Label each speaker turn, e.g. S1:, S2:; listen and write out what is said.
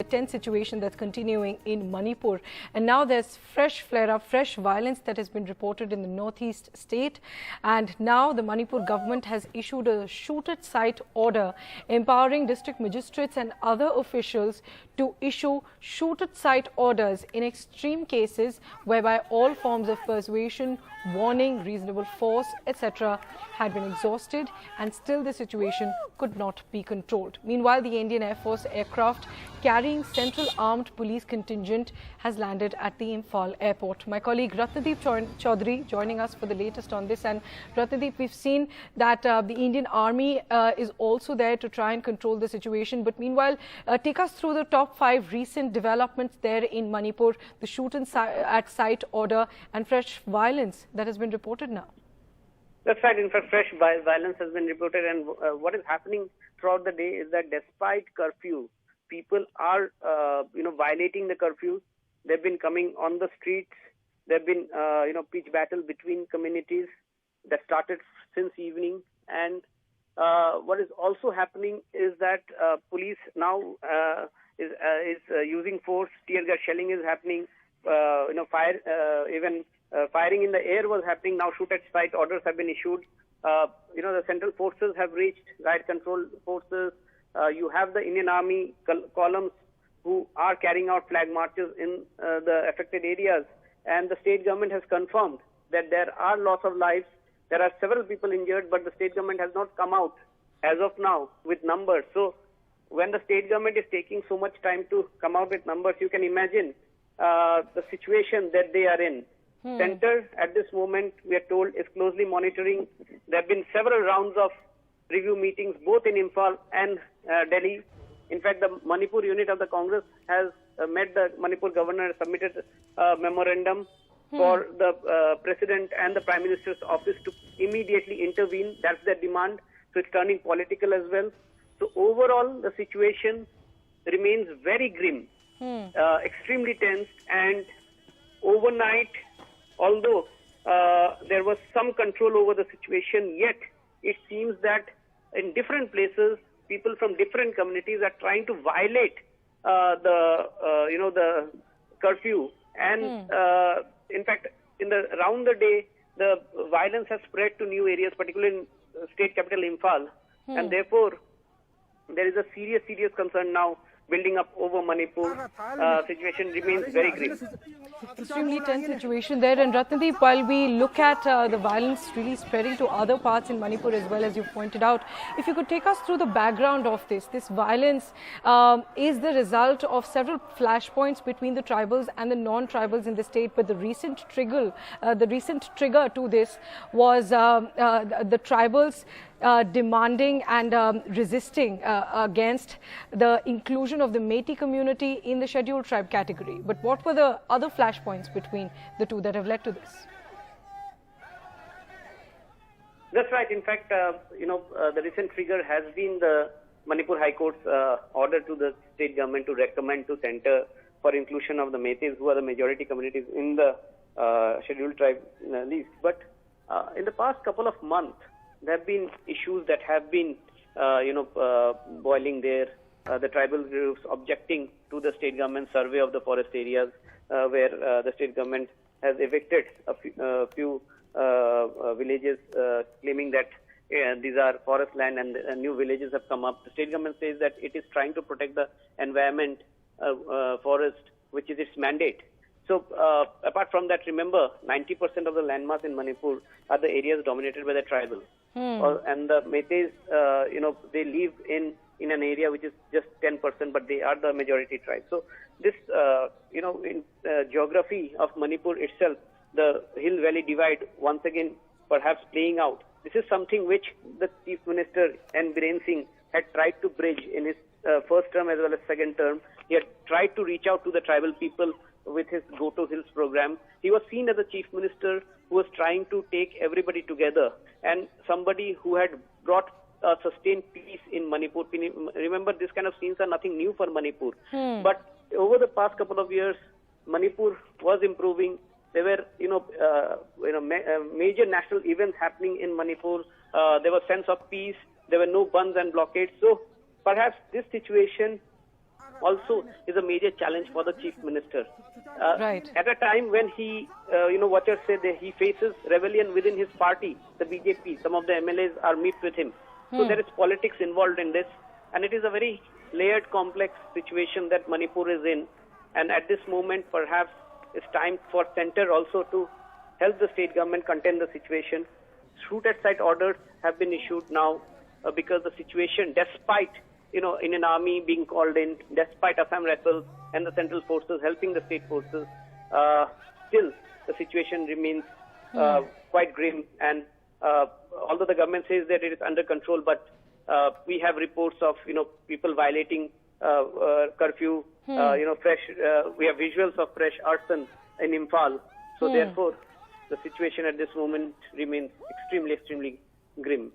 S1: tense situation that's continuing in Manipur. And now there's fresh flare-up, fresh violence that has been reported in the northeast state. And now the Manipur government has issued a shoot-at-sight order empowering district magistrates and other officials to issue shoot-at-sight orders in extreme cases whereby all forms of persuasion, warning, reasonable force, etc. had been exhausted, and still the situation could not be controlled. Meanwhile, the Indian Air Force aircraft carrying Central Armed Police Contingent has landed at the Imphal airport. My colleague Ratnadeep Chaudhary joining us for the latest on this. And Ratnadeep, we've seen that the Indian Army is also there to try and control the situation. But meanwhile, take us through the top 5 recent developments there in Manipur, the shoot-at-sight order and fresh violence that has been reported now.
S2: That's right. In fact, fresh violence has been reported, and what is happening throughout the day is that despite curfew, people are, violating the curfew. They've been coming on the streets. There've been, pitch battle between communities that started since evening. And what is also happening is that police now is using force. Tear gas shelling is happening. Firing in the air was happening. Now shoot-at-sight orders have been issued. The central forces have reached, riot control forces. You have the Indian Army columns who are carrying out flag marches in the affected areas. And the state government has confirmed that there are loss of lives. There are several people injured, but the state government has not come out as of now with numbers. So when the state government is taking so much time to come out with numbers, you can imagine the situation that they are in. Center at this moment, we are told, is closely monitoring. There have been several rounds of review meetings both in Imphal and Delhi. In fact, the Manipur unit of the Congress has met the Manipur governor and submitted a memorandum for the president and the prime minister's office to immediately intervene. That's their demand. So it's turning political as well. So overall, the situation remains very grim, extremely tense, and overnight, although there was some control over the situation, yet it seems that in different places, people from different communities are trying to violate the curfew. And in fact, around the day, the violence has spread to new areas, particularly in state capital Imphal. And therefore, there is a serious concern now building up over Manipur. Situation remains very grim.
S1: Extremely tense situation there. And Ratnadeep, while we look at the violence really spreading to other parts in Manipur as well, as you pointed out, if you could take us through the background of this violence is the result of several flashpoints between the tribals and the non-tribals in the state. But the recent trigger to this was the tribals demanding and resisting against the inclusion of the Métis community in the scheduled tribe category. But what were the other flashpoints between the two that have led to this?
S2: That's right. In fact, the recent trigger has been the Manipur High Court's order to the state government to recommend to center for inclusion of the Métis, who are the majority communities in the scheduled tribe list. But in the past couple of months, there have been issues that have been, boiling there. The tribal groups objecting to the state government survey of the forest areas, where the state government has evicted a few villages, claiming that these are forest land and new villages have come up. The state government says that it is trying to protect the environment, forest, which is its mandate. So apart from that, remember, 90% of the landmass in Manipur are the areas dominated by the tribal. And the Métis, they live in an area which is just 10%, but they are the majority tribe. So this, in geography of Manipur itself, the hill-valley divide once again perhaps playing out. This is something which the Chief Minister N. Biren Singh had tried to bridge in his first term as well as second term. He had tried to reach out to the tribal people with his Go to Hills program. He was seen as a chief minister who was trying to take everybody together and somebody who had brought sustained peace in Manipur. Remember, this kind of scenes are nothing new for Manipur. But over the past couple of years, Manipur was improving. There were, major national events happening in Manipur. There was sense of peace. There were no bans and blockades. So perhaps this situation also is a major challenge for the Chief Minister.
S1: Right.
S2: At a time when he, watchers say that he faces rebellion within his party, the BJP, some of the MLAs are meet with him. So there is politics involved in this, and it is a very layered, complex situation that Manipur is in. And at this moment, perhaps it's time for center also to help the state government contain the situation. Shoot-at-sight orders have been issued now because the situation, despite Indian Army being called in, despite Assam Rifles and the central forces helping the state forces, still the situation remains quite grim. And although the government says that it is under control, but we have reports of people violating curfew. We have visuals of fresh arson in Imphal. So therefore, the situation at this moment remains extremely, extremely grim.